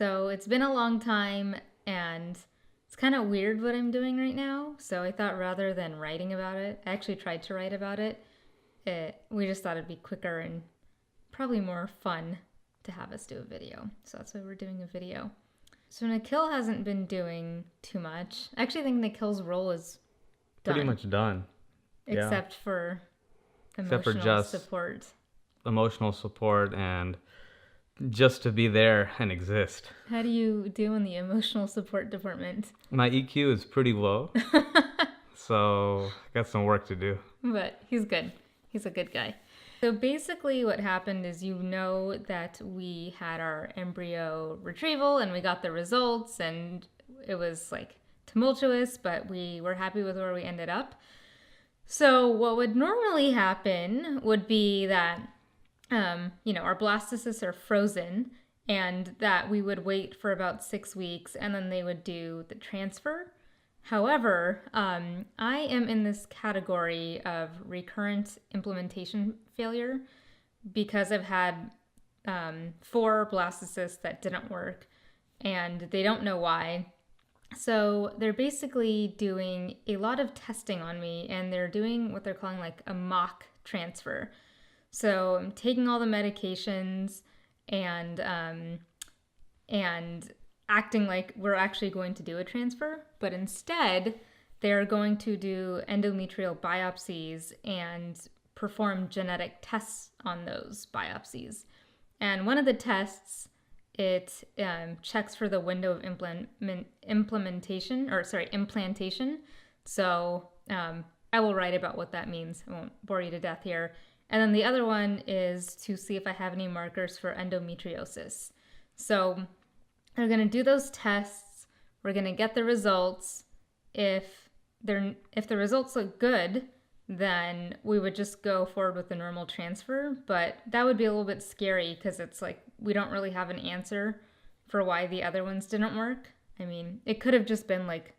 So it's been a long time and it's kind of weird what I'm doing right now. So I thought rather than writing about it, I actually tried to write about it. We just thought it'd be quicker and probably more fun to have us do a video. So that's why we're doing a video. So Nikhil hasn't been doing too much. I actually think Nikhil's role is done. Pretty much done. Except for Except for emotional just support. Emotional support and just to be there and exist. How do you do in the emotional support department? My EQ is pretty low, so I got some work to do. But he's good. He's a good guy. So basically what happened is that we had our embryo retrieval and we got the results and it was like tumultuous, but we were happy with where we ended up. So what would normally happen would be that, our blastocysts are frozen and that we would wait for about 6 weeks and then they would do the transfer. However, I am in this category of recurrent implementation failure because I've had 4 blastocysts that didn't work and they don't know why. So they're basically doing a lot of testing on me and they're doing what they're calling like a mock transfer. So I'm taking all the medications and acting like we're actually going to do a transfer, but instead they're going to do endometrial biopsies and perform genetic tests on those biopsies. And one of the tests, it checks for the window of implantation. So I will write about what that means. I won't bore you to death here. And then the other one is to see if I have any markers for endometriosis. So they're going to do those tests. We're going to get the results. If the results look good, then we would just go forward with the normal transfer. But that would be a little bit scary because it's like we don't really have an answer for why the other ones didn't work. I mean, it could have just been like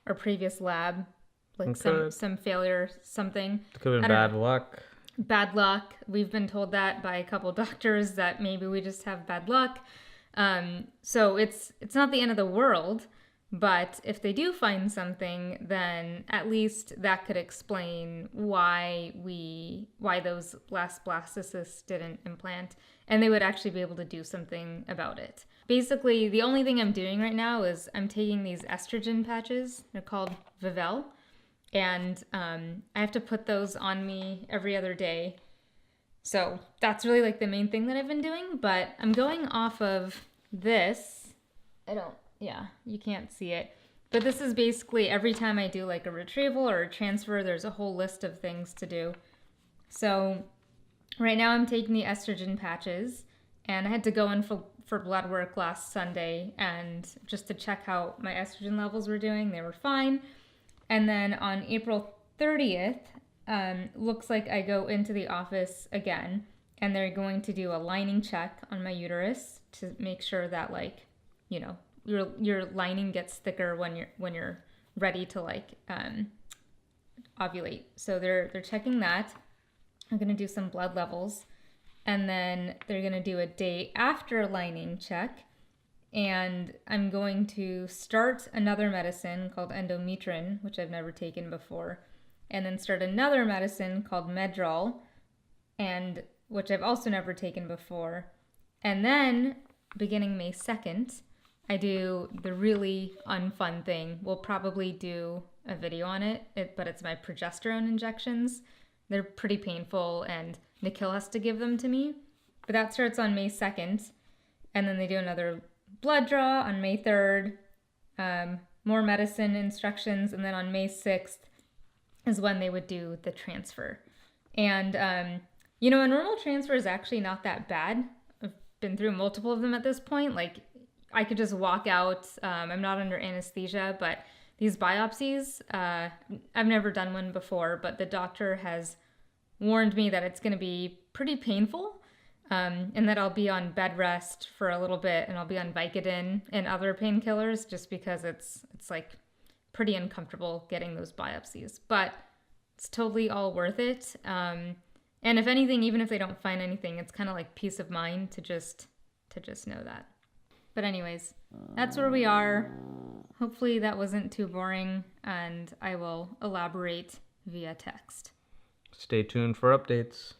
our previous lab, like some failure, something. It could have been bad luck. Bad luck. We've been told that by a couple doctors that maybe we just have bad luck. So it's not the end of the world, but if they do find something, then at least that could explain why those last blastocysts didn't implant, and they would actually be able to do something about it. Basically, the only thing I'm doing right now is I'm taking these estrogen patches. They're called Vivelle, and I have to put those on me every other day. So that's really like the main thing that I've been doing, but I'm going off of this. You can't see it. But this is basically every time I do like a retrieval or a transfer, there's a whole list of things to do. So right now I'm taking the estrogen patches and I had to go in for blood work last Sunday and just to check how my estrogen levels were doing. They were fine. And then on April 30th, looks like I go into the office again and they're going to do a lining check on my uterus to make sure that your lining gets thicker when you're ready to ovulate. So they're checking that. I'm going to do some blood levels and then they're going to do a day after lining check and I'm going to start another medicine called endometrin, which I've never taken before, and then start another medicine called Medrol, and which I've also never taken before. And then beginning May 2nd, I do the really unfun thing. We'll probably do a video on it, but it's my progesterone injections. They're pretty painful and Nikhil has to give them to me. But that starts on May 2nd. And then they do another blood draw on May 3rd, more medicine instructions, and then on May 6th is when they would do the transfer. And, a normal transfer is actually not that bad. I've been through multiple of them at this point. Like, I could just walk out. I'm not under anesthesia, but these biopsies, I've never done one before, but the doctor has warned me that it's going to be pretty painful. And that I'll be on bed rest for a little bit and I'll be on Vicodin and other painkillers just because it's like pretty uncomfortable getting those biopsies, but it's totally all worth it. And if anything, even if they don't find anything, it's kind of like peace of mind to just know that. But anyways, that's where we are. Hopefully that wasn't too boring, and I will elaborate via text. Stay tuned for updates.